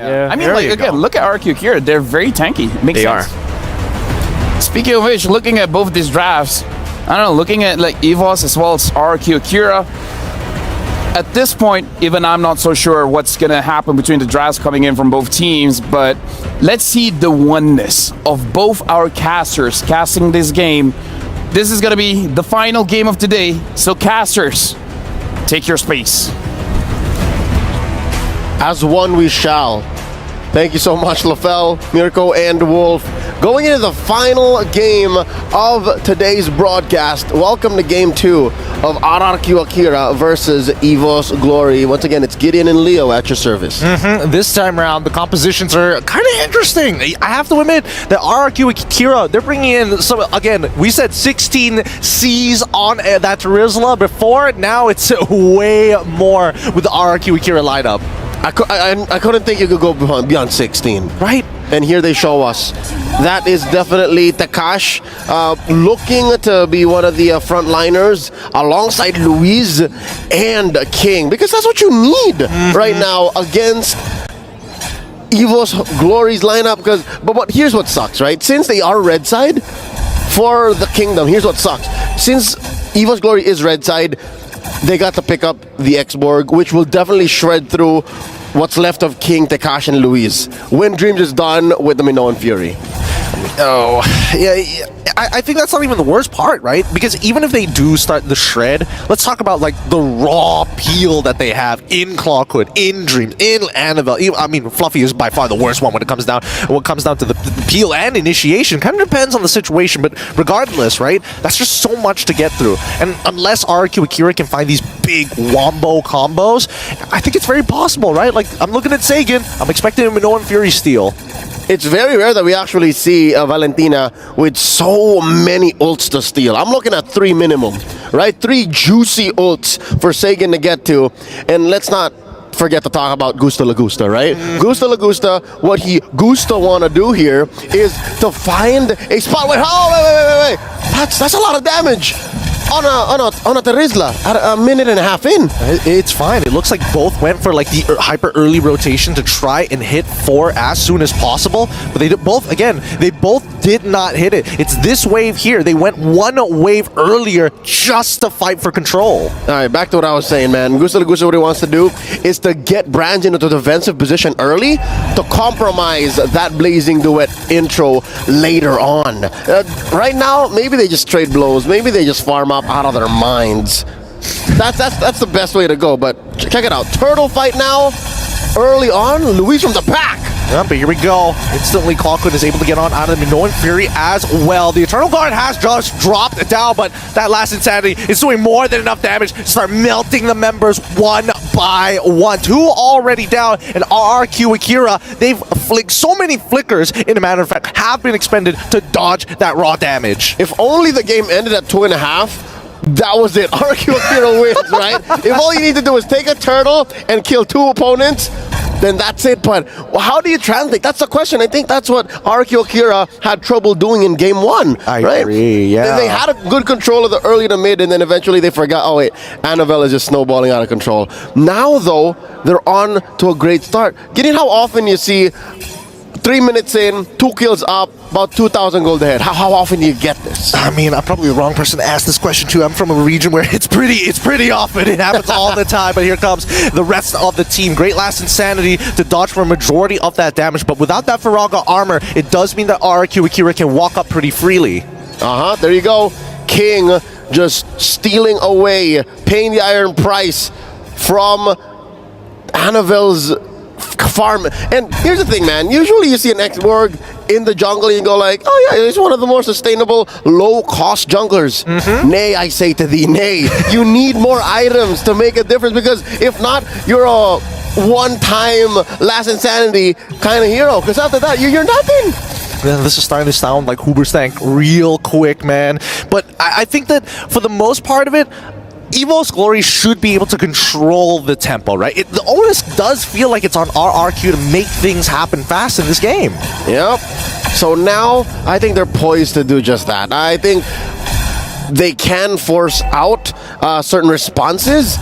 Yeah. I mean, like, again, look at RRQ Akira. They're very tanky. Makes sense. Speaking of which, looking at both these drafts, I don't know, looking at like EVOS as well as RRQ Akira, at this point, even I'm not so sure what's going to happen between the drafts coming in from both teams, but let's see the oneness of both our casters casting this game. This is going to be the final game of today, so casters, take your space. As one we shall. Thank you so much, LaFell, Mirko, and Wolf. Going into the final game of today's broadcast, welcome to Game 2 of RRQ Akira versus EVOS Glory. Once again, it's Gideon and Leo at your service. This time around, the compositions are kind of interesting. I have to admit that RRQ Akira, they're bringing in some, again, we said 16 C's on that Rizla before. Now it's way more with the RRQ Akira lineup. I couldn't think you could go beyond 16. Right? And here they show us. That is definitely Takash looking to be one of the frontliners alongside Luis and King. Because that's what you need right now against EVOS Glory's lineup. But here's what sucks, right? Since they are red side for the Kingdom, here's what sucks. Since EVOS Glory is red side, they got to pick up the X-Borg, which will definitely shred through what's left of King, Takash, and Luis. When Dreams is done with the Minoan Fury. Oh, yeah, I think that's not even the worst part, right? Because even if they do start the shred, let's talk about like the raw peel that they have in Clawhood, in Dreams, in Annabelle. I mean, Fluffy is by far the worst one when it comes down to the peel and initiation. Kind of depends on the situation, but regardless, right? That's just so much to get through. And unless RRQ Akira can find these big wombo combos, I think it's very possible, right? Like, I'm looking at Sagan, I'm expecting a Minoan Fury steal. It's very rare that we actually see Valentina with so many ults to steal. I'm looking at 3 minimum, right? 3 juicy ults for Sagan to get to. And let's not forget to talk about Gusta Lagusta, right? Gusta Lagusta, what he Gusta want to do here is to find a spot where, wait. That's a lot of damage. On a Terizla at a minute and a half in. It's fine. It looks like both went for like the hyper early rotation to try and hit 4 as soon as possible, but they both did not hit it. It's this wave here. They went 1 wave earlier just to fight for control. All right, back to what I was saying, man. Gusta Lagusta, what he wants to do is to get Branch into the defensive position early to compromise that Blazing Duet intro later on. Right now, maybe they just trade blows. Maybe they just farm up out of their minds. That's the best way to go, but check it out. Turtle fight now, early on, Luis from the back. Yeah, but here we go. Instantly, Clawhood is able to get on out of the Minoan Fury as well. The Eternal Guard has just dropped down, but that last Insanity is doing more than enough damage to start melting the members one by one. 2 already down, and RRQ Akira, they've flicked so many flickers, in a matter of fact, have been expended to dodge that raw damage. If only the game ended at 2.5, that was it. RRQ Akira wins, right? If all you need to do is take a turtle and kill 2 opponents, then that's it. But how do you translate? That's the question. I think that's what RRQ Akira had trouble doing in game 1. I agree, yeah. They had a good control of the early to mid, and then eventually they forgot, oh wait, Annabelle is just snowballing out of control. Now though, they're on to a great start. Getting how often you see 3 minutes in, 2 kills up, about 2,000 gold ahead. How often do you get this? I mean, I'm probably the wrong person to ask this question to. I'm from a region where it's pretty often. It happens all the time. But here comes the rest of the team. Great last Insanity to dodge for a majority of that damage. But without that Faraga armor, it does mean that RRQ Akira can walk up pretty freely. There you go. King just stealing away, paying the iron price from Annabelle's farm. And here's the thing, man. Usually you see an X-Borg in the jungle and you go like, oh yeah, it's one of the more sustainable, low-cost junglers. Nay, I say to thee, nay. You need more items to make a difference, because if not, you're a one-time last Insanity kind of hero. Because after that, you're nothing. This is starting to sound like Hooberstank real quick, man. But I think that for the most part of it, EVOS Glory should be able to control the tempo, right? The onus does feel like it's on RRQ to make things happen fast in this game. Yep. So now, I think they're poised to do just that. I think they can force out certain responses,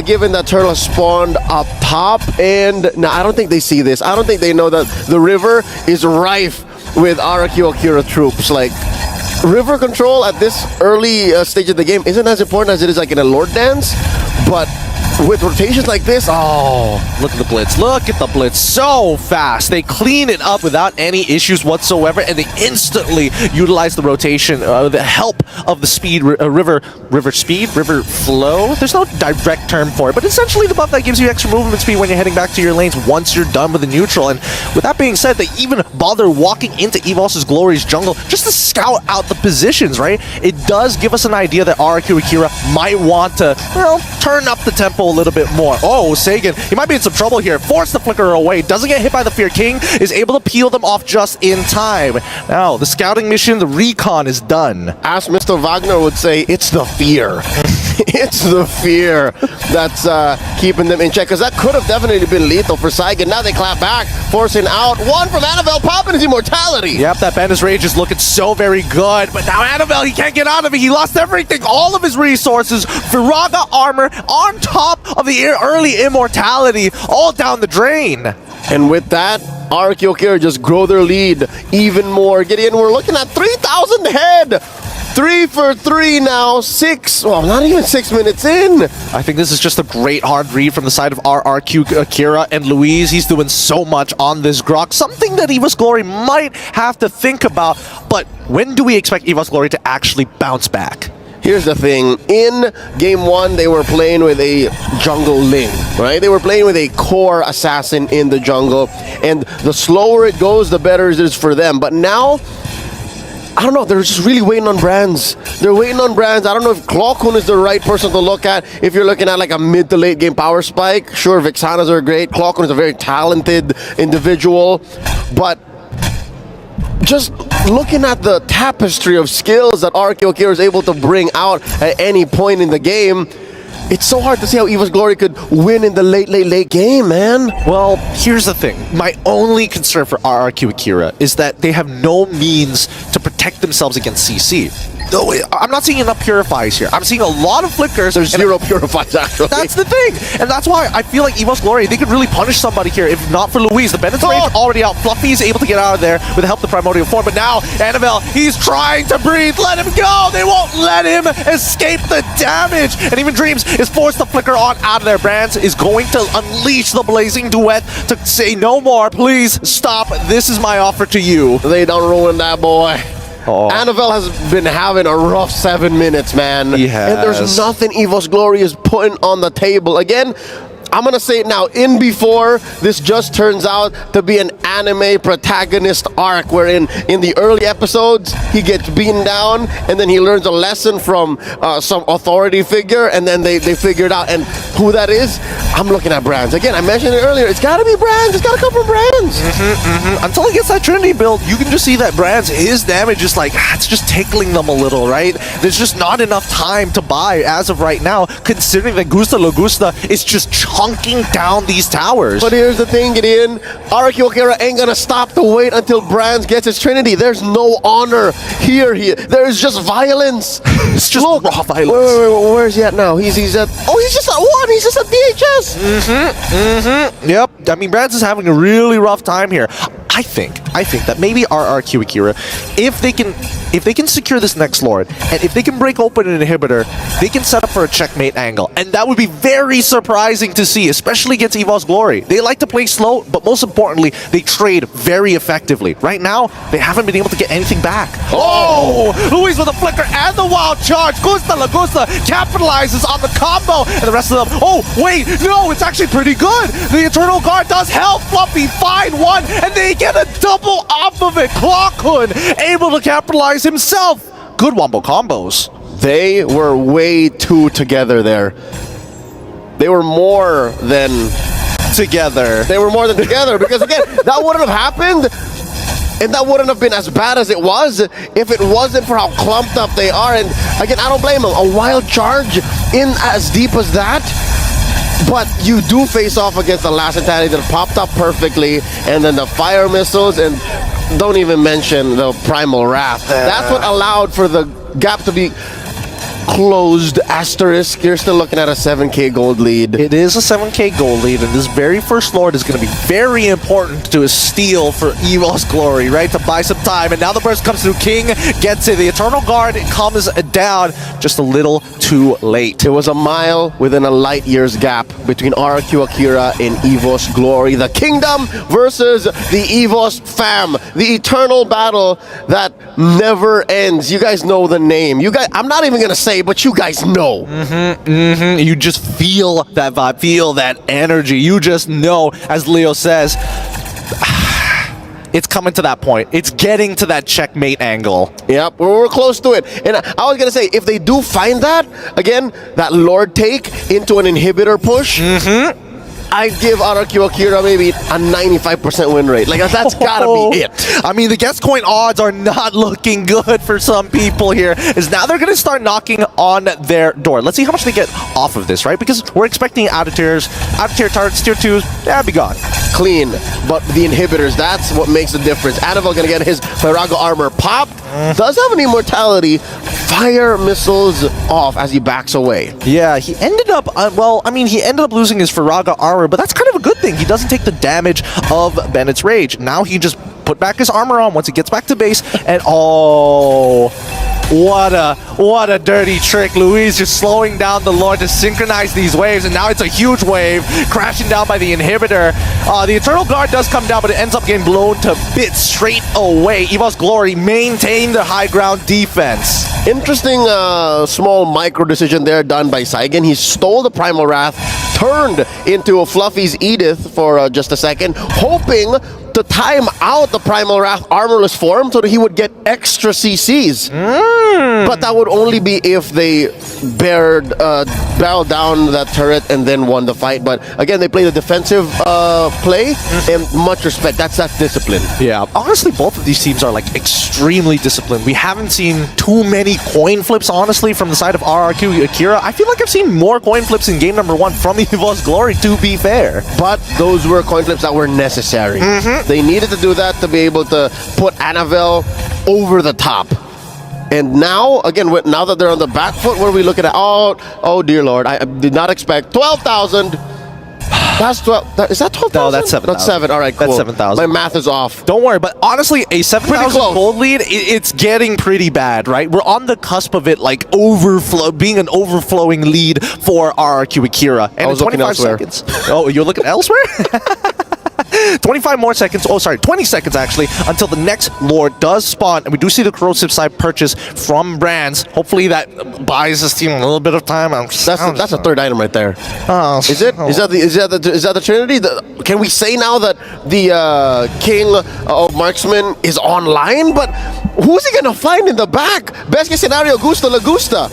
given that Turtle spawned up top. And no, I don't think they see this. I don't think they know that the river is rife with RRQ Akira troops. Like, river control at this early stage of the game isn't as important as it is like in a Lord Dance, but with rotations like this, look at the blitz. Look at the blitz. So fast. They clean it up without any issues whatsoever, and they instantly utilize the rotation, the help of the speed, river flow. There's no direct term for it, but essentially the buff that gives you extra movement speed when you're heading back to your lanes once you're done with the neutral. And with that being said, they even bother walking into EVOS Glory's jungle just to scout out the positions, right? It does give us an idea that RRQ Akira might want to, well, turn up the tempo a little bit more. Oh, Sagan, he might be in some trouble here. Force the flicker away. Doesn't get hit by the Fear King. Is able to peel them off just in time. Now, the scouting mission, the recon is done. as Mr. Wagner would say, it's the fear. It's the fear that's keeping them in check, because that could have definitely been lethal for Sagan. Now they clap back, forcing out one from Annabelle, popping his immortality. Yep, that Bandit's Rage is looking so very good, but now Annabelle, he can't get out of it. He lost everything, all of his resources. Viraga armor on top of the early immortality, all down the drain. And with that, RRQ Akira just grow their lead even more. Gideon, we're looking at 3,000 head. 3 for 3 now, 6, well, not even 6 minutes in. I think this is just a great hard read from the side of RRQ Akira, and Luis, he's doing so much on this Grok. Something that EVOS Glory might have to think about, but when do we expect EVOS Glory to actually bounce back? Here's the thing. In game 1, they were playing with a jungle Ling, right? They were playing with a core assassin in the jungle, and the slower it goes, the better it is for them. But now, I don't know, they're just really waiting on brands. They're waiting on brands. I don't know if Clawkun is the right person to look at. If you're looking at like a mid to late game power spike, sure, Vixanas are great. Clawkun is a very talented individual, but just looking at the tapestry of skills that RRQ Akira is able to bring out at any point in the game, it's so hard to see how EVOS Glory could win in the late game, man. Well, here's the thing. My only concern for RRQ Akira is that they have no means to protect themselves against CC. No, I'm not seeing enough purifies here. I'm seeing a lot of flickers. There's zero purifies, actually. That's the thing. And that's why I feel like EVOS Glory, they could really punish somebody here if not for Luis. The Bennett's Rage already out. Fluffy is able to get out of there with the help of the Primordial Form. But now, Annabelle, he's trying to breathe. Let him go. They won't let him escape the damage. And even Dreams is forced to flicker on out of there. Brands is going to unleash the Blazing Duet to say no more. Please stop. This is my offer to you. They don't ruin that boy. Annabelle has been having a rough 7 minutes, man. He has. And there's nothing EVOS Glory is putting on the table. Again, I'm gonna say it now, in before, this just turns out to be an anime protagonist arc wherein in the early episodes, he gets beaten down and then he learns a lesson from some authority figure, and then they figure it out. And who that is, I'm looking at brands. Again, I mentioned it earlier, it's gotta be brands, it's gotta come from brands. Until he gets that Trinity build, you can just see that brands, his damage is like, it's just tickling them a little, right? There's just not enough time to buy as of right now, considering that Gusta Logusta is just chunking down these towers. But here's the thing, Gideon. RRQ Akira ain't gonna stop to wait until Brands gets his Trinity. There's no honor here. There's just violence. It's just raw violence. Wait, where's he at now? He's at, he's just at 1. He's just at DHS. Yep. I mean, Brands is having a really rough time here. I think that maybe RRQ Akira, if they can secure this next Lord, and if they can break open an inhibitor, they can set up for a checkmate angle. And that would be very surprising to see, especially against EVOS Glory. They like to play slow, but most importantly, they trade very effectively. Right now, they haven't been able to get anything back. Oh! Luis with a flicker and the wild charge. Gusta Lagusta capitalizes on the combo, and the rest of them, oh, wait, no, it's actually pretty good. The Eternal Guard does help Fluffy find one, and they get a double off of it. Clawkun able to capitalize himself. Good wombo combos. They were way too together there. They were more than together. They were more than together, because again, that wouldn't have happened, and that wouldn't have been as bad as it was if it wasn't for how clumped up they are. And again, I don't blame them. A wild charge in as deep as that, but you do face off against the last Insanity that popped up perfectly, and then the fire missiles, and don't even mention the Primal Wrath. That's what allowed for the gap to be closed asterisk. You're still looking at a 7K gold lead. It is a 7K gold lead, and this very first Lord is going to be very important to a steal for EVOS Glory, right? To buy some time. And now the burst comes through. King gets it. The Eternal Guard comes down just a little too late. It was a mile within a light year's gap between RRQ Akira and EVOS Glory. The Kingdom versus the EVOS Fam. The eternal battle that never ends. You guys know the name. You guys, I'm not even going to say, but you guys know. You just feel that vibe, feel that energy. You just know, as Leo says, it's coming to that point. It's getting to that checkmate angle. Yep, we're close to it. And I was going to say, if they do find that, again, that Lord take into an inhibitor push, I'd give RRQ Akira maybe a 95% win rate. Like, that's gotta be it. I mean, the guest coin odds are not looking good for some people here. Is now they're going to start knocking on their door. Let's see how much they get off of this, right? Because we're expecting out of tier targets, tier 2s, yeah, be gone. Clean, but the inhibitors, that's what makes the difference. Anivil gonna get his Firaga armor popped. Does have an immortality. Fire missiles off as he backs away. Yeah, he ended up, well, I mean, he ended up losing his Firaga armor, but that's kind of a good thing. He doesn't take the damage of Bennett's Rage. Now he just put back his armor on once he gets back to base, and oh, what a dirty trick. Luis just slowing down the Lord to synchronize these waves, and now it's a huge wave crashing down by the inhibitor. The Eternal Guard does come down, but it ends up getting blown to bits straight away. EVOS Glory maintain the high ground defense. Interesting small micro decision there done by Saigen. He stole the Primal Wrath, turned into a Fluffy's Edith for just a second, hoping to time out the Primal Wrath armorless form so that he would get extra CCs. But that would only be if they barreled down that turret and then won the fight. But again, they play the defensive play, and much respect. That's discipline. Yeah, honestly, both of these teams are like extremely disciplined. We haven't seen too many coin flips, honestly, from the side of RRQ Akira. I feel like I've seen more coin flips in game number 1 from EVOS Glory, to be fair. But those were coin flips that were necessary. They needed to do that to be able to put Annabelle over the top. And now, again, now that they're on the back foot, what are we looking at? Oh dear Lord, I did not expect 12,000. That's 12. Is that 12,000? No, that's 7,000. That's 7. All right, cool. That's 7,000. My math is off. Don't worry, but honestly, a 7,000 gold lead, it's getting pretty bad, right? We're on the cusp of it, like, being an overflowing lead for RRQ Akira. And I was looking elsewhere. seconds. Oh, you're looking elsewhere? 25 more seconds, 20 seconds actually, until the next Lord does spawn, and we do see the corrosive side purchase from Brands. Hopefully that buys this team a little bit of time. That's a third item right there. Is it? Is that the Trinity? Can we say now that the King of Marksman is online? But who's he gonna find in the back? Best case scenario, Gusta Lagusta.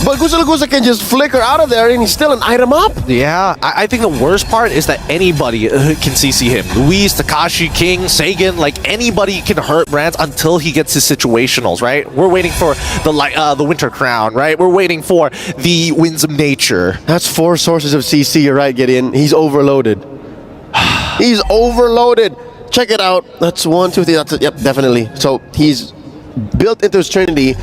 But Gusta Lagusta can just flicker out of there and he's still an item up. Yeah, I think the worst part is that anybody can CC him. Luis, Takashi, King, Saigen, like anybody can hurt Brands until he gets his situationals, right? We're waiting for the Winter Crown, right? We're waiting for the Winds of Nature. That's 4 sources of CC, you're right, Gideon. He's overloaded. He's overloaded. Check it out. That's 1, 2, 3. That's it. Yep, definitely. So he's built into his Trinity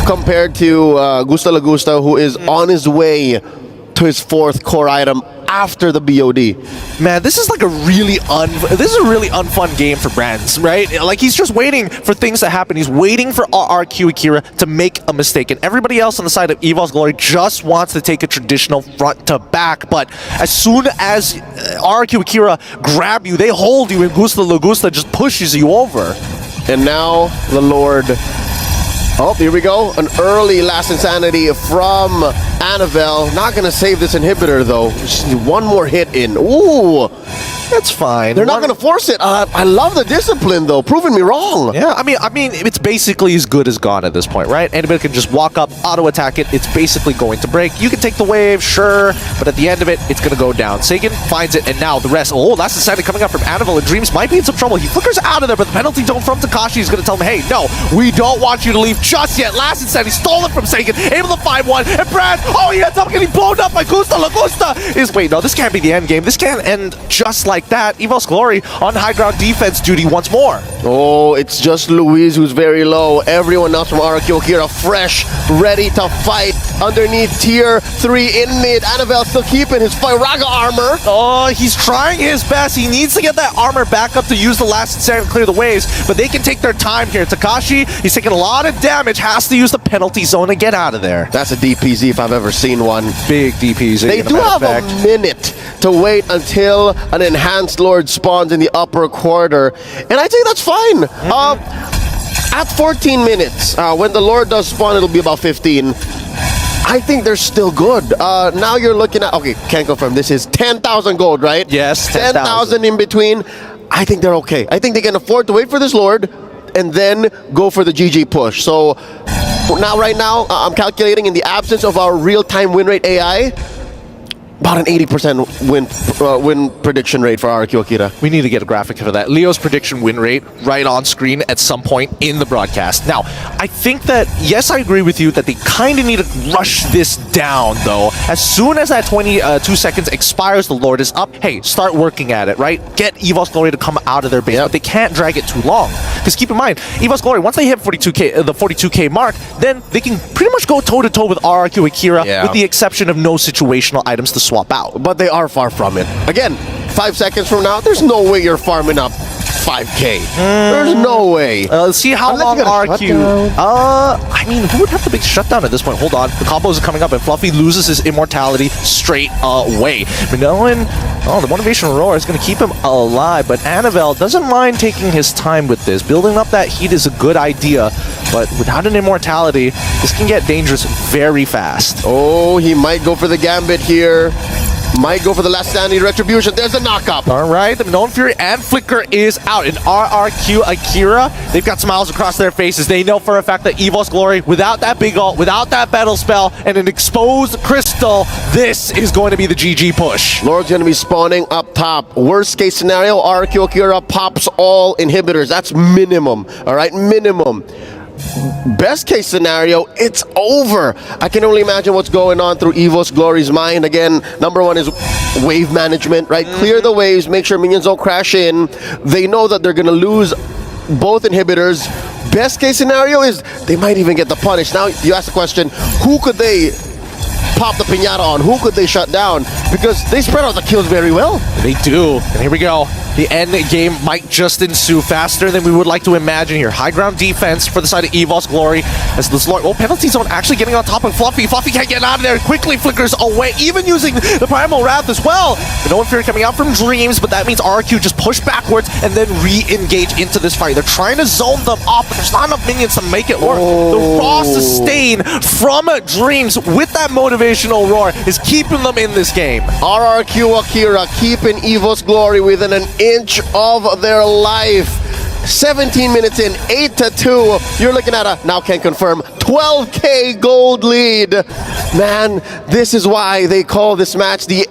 compared to Gusta Lagusta, who is on his way to his 4th core item after the BOD. Man, this is like a really unfun game for Brands, right? Like, he's just waiting for things to happen. He's waiting for RRQ Akira to make a mistake, and everybody else on the side of EVOS Glory just wants to take a traditional front to back. But as soon as RRQ Akira grab you, they hold you, and Gusta Lagusta just pushes you over. And now the Lord. Oh, here we go. An early Last Insanity from Annabelle. Not going to save this inhibitor, though. Just need one more hit in. Ooh. That's fine. They're not going to force it. I love the discipline, though. Proving me wrong. Yeah, I mean, it's basically as good as gone at this point, right? Anybody can just walk up, auto-attack it. It's basically going to break. You can take the wave, sure, but at the end of it, it's going to go down. Saigen finds it, and now the rest. Oh, Last Insanity coming up from Annabelle, and Dreams might be in some trouble. He flickers out of there, but the penalty zone from Takashi is going to tell him, hey, no, we don't want you to leave just yet. Last Insanity stole it from Saigen, able to find one, and Brad, Oh, he ends up getting blown up by Gusta. Lagusta is... Wait, no, this can't be the end game. This can't end just like that. EVOS Glory on high ground defense duty once more. Oh, it's just Luis who's very low. Everyone else from RRQ Akira fresh, ready to fight. Underneath tier 3 in mid. Annabelle still keeping his Firaga armor. Oh, he's trying his best. He needs to get that armor back up to use the last stand and clear the waves, but they can take their time here. Takashi, he's taking a lot of damage, has to use the penalty zone to get out of there. That's a DPZ if I've ever seen one. Big DPZ. They do have a minute to wait until an enhanced lord spawns in the upper quarter, and I think that's fine. At 14 minutes, when the lord does spawn, it'll be about 15. I think they're still good. Now you're looking at... Okay, can't confirm. This is 10,000 gold, right? Yes, 10,000 in between. I think they're okay. I think they can afford to wait for this lord and then go for the GG push. So now, right now, I'm calculating in the absence of our real-time win rate AI, about an 80% win prediction rate for RRQ Akira. We need to get a graphic for that. Leo's prediction win rate right on screen at some point in the broadcast. Now, I think that, yes, I agree with you that they kind of need to rush this down, though. As soon as that 22 seconds expires, the Lord is up. Hey, start working at it, right? Get EVOS Glory to come out of their base, but they can't drag it too long. Because keep in mind, EVOS Glory, once they hit 42K, the 42K mark, then they can pretty much go toe-to-toe with RRQ Akira, with the exception of no situational items to swap out. But they are far from it. Again, 5 seconds from now, there's no way you're farming up 5K. There's no way. Let's see how long RQ... I mean, who would have the big shutdown at this point? Hold on. The combos are coming up, and Fluffy loses his immortality straight away. Minoan, the motivation roar is going to keep him alive, but Annabelle doesn't mind taking his time with this. Building up that heat is a good idea, but without an immortality, this can get dangerous very fast. Oh, he might go for the gambit here. Might go for the last standing retribution. There's a knockup. All right, the Known Fury and Flicker is out. In RRQ Akira, they've got smiles across their faces. They know for a fact that EVOS Glory, without that big ult, without that battle spell, and an exposed crystal, this is going to be the GG push. Lord's going to be spawning up top. Worst case scenario, RRQ Akira pops all inhibitors. That's minimum. All right, minimum. Best case scenario, it's over. I can only imagine what's going on through EVOS Glory's mind. Again, number one is wave management, right? Clear the waves, make sure minions don't crash in. They know that they're going to lose both inhibitors. Best case scenario is they might even get the punish. Now, you ask the question, who could they pop the piñata on? Who could they shut down? Because they spread out the kills very well. They do. And here we go. The end game might just ensue faster than we would like to imagine here. High ground defense for the side of EVOS Glory. As this Lord, penalty zone actually getting on top of Fluffy. Fluffy can't get out of there. Quickly flickers away, even using the Primal Wrath as well. The Known Fury coming out from Dreams, but that means RRQ just push backwards and then re-engage into this fight. They're trying to zone them off, but there's not enough minions to make it work. The raw sustain from Dreams with that motivational roar is keeping them in this game. RRQ Akira keeping EVOS Glory within an inch of their life. 17 minutes in, 8-2. You're looking at a, now can confirm, 12K gold lead. Man, this is why they call this match the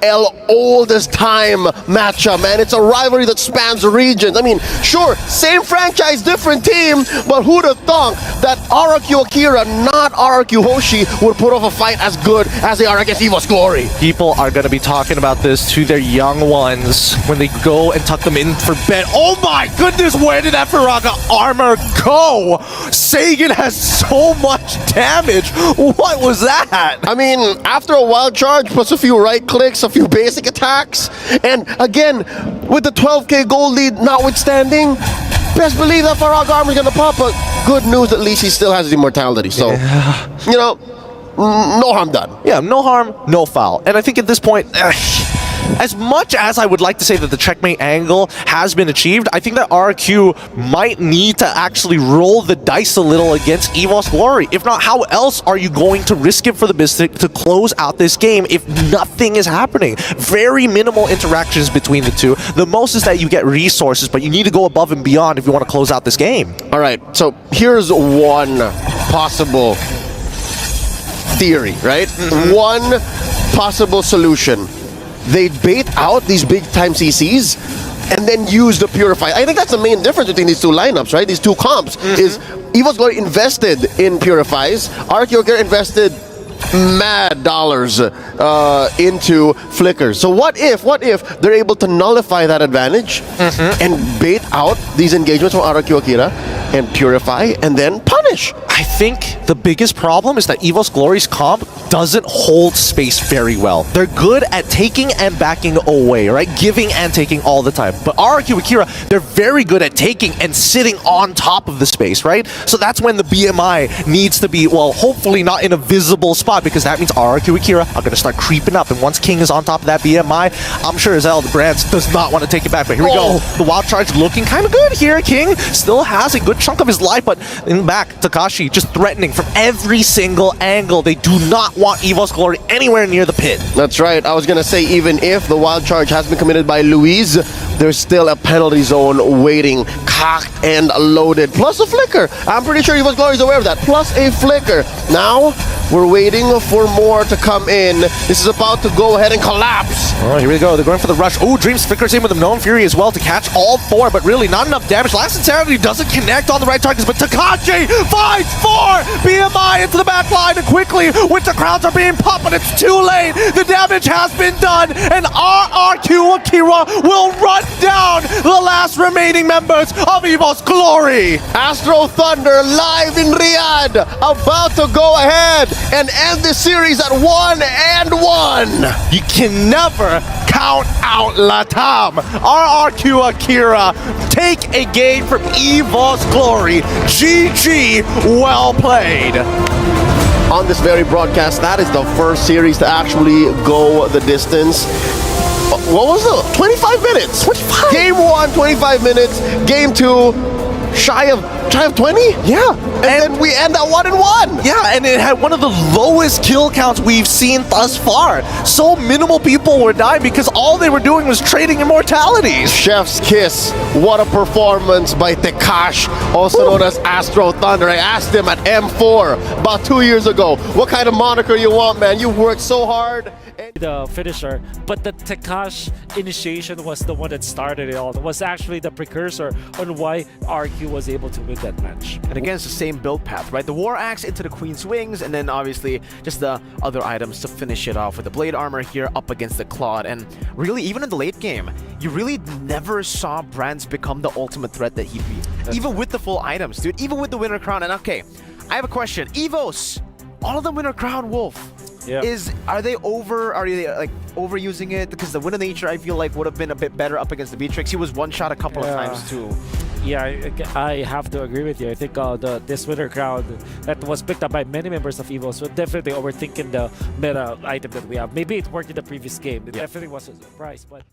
oldest time matchup, man. It's a rivalry that spans regions. I mean, sure, same franchise, different team, but who'd have thought that RRQ Akira, not RRQ Hoshi, would put off a fight as good as they are against EVOS Glory? People are going to be talking about this to their young ones when they go and tuck them in for bed. Oh my goodness, where did that Firaga armor go? Sagan has so much damage. What was that? I mean, after a wild charge, plus a few right clicks, a few basic attacks, and again, with the 12K gold lead notwithstanding, best believe that Firaga armor is going to pop, but good news, at least he still has his immortality. So, you know, no harm done. Yeah, no harm, no foul. And I think at this point, as much as I would like to say that the checkmate angle has been achieved, I think that RQ might need to actually roll the dice a little against EVOS Glory. If not, how else are you going to risk it for the Mystic to close out this game if nothing is happening? Very minimal interactions between the two. The most is that you get resources, but you need to go above and beyond if you want to close out this game. All right, so here's one possible theory, right? One possible solution. They bait out these big-time CCs and then use the Purify. I think that's the main difference between these two lineups, right? These two comps is EVOS Glory invested in Purifies, RRQ Akira invested mad dollars into flickers. So what if they're able to nullify that advantage and bait out these engagements from RRQ Akira and purify and then punish? I think the biggest problem is that EVOS Glory's comp doesn't hold space very well. They're good at taking and backing away, right? Giving and taking all the time. But RRQ Akira, they're very good at taking and sitting on top of the space, right? So that's when the BMI needs to be, well, hopefully not in a visible spot, because that means RRQ Akira are going to start creeping up. And once King is on top of that BMI, I'm sure as hell the Brands does not want to take it back. But here we go. The wild charge looking kind of good here. King still has a good chunk of his life, but in the back, Takashi just threatening from every single angle. They do not want EVOS Glory anywhere near the pit. That's right. I was going to say, even if the wild charge has been committed by Luis, there's still a penalty zone waiting, cocked and loaded, plus a flicker. I'm pretty sure EVOS Glory is aware of that, plus a flicker. Now, we're waiting for more to come in. This is about to go ahead and collapse. Oh, here we go. They're going for the rush. Oh, Dreams flickers in with the Known Fury as well to catch all four, but really not enough damage. Last Insanity doesn't connect on the right targets, but Takashi finds four BMI into the back line, and quickly, Winter Crowns are being popped, but it's too late. The damage has been done, and RRQ Akira will run down the last remaining members of EVOS Glory. Astro Thunder live in Riyadh, about to go ahead and end this series at 1-1. You can never count out Latam. RRQ Akira take a game from EVOS Glory. GG, well played. On this very broadcast, that is the first series to actually go the distance. What was it? 25 minutes. 25. Game 1, 25 minutes. Game 2, shy of 20? Yeah. And then we end at 1-1. Yeah, and it had one of the lowest kill counts we've seen thus far. So minimal people were dying because all they were doing was trading immortalities. Chef's kiss. What a performance by Tekash, also known as Astro Thunder. I asked him at M4 about 2 years ago, what kind of moniker you want, man? You worked so hard. The finisher, but the Tekash initiation was the one that started it all. It was actually the precursor on why RQ was able to win that match. And again, it's the same build path, right? The War Axe into the Queen's Wings, and then obviously just the other items to finish it off with the Blade Armor here up against the Claude. And really, even in the late game, you really never saw Brands become the ultimate threat that he'd be. Even with the full items, dude. Even with the Winter Crown. And okay, I have a question. EVOS, all of them Winter Crown Wolf. Yeah. Are they like overusing it? Because the Winter Nature, I feel like, would have been a bit better up against the Beatrix. He was one shot a couple of times too. Yeah, I have to agree with you. I think this Winter Crown that was picked up by many members of EVOS was definitely overthinking the meta item that we have. Maybe it worked in the previous game. It definitely was a surprise, but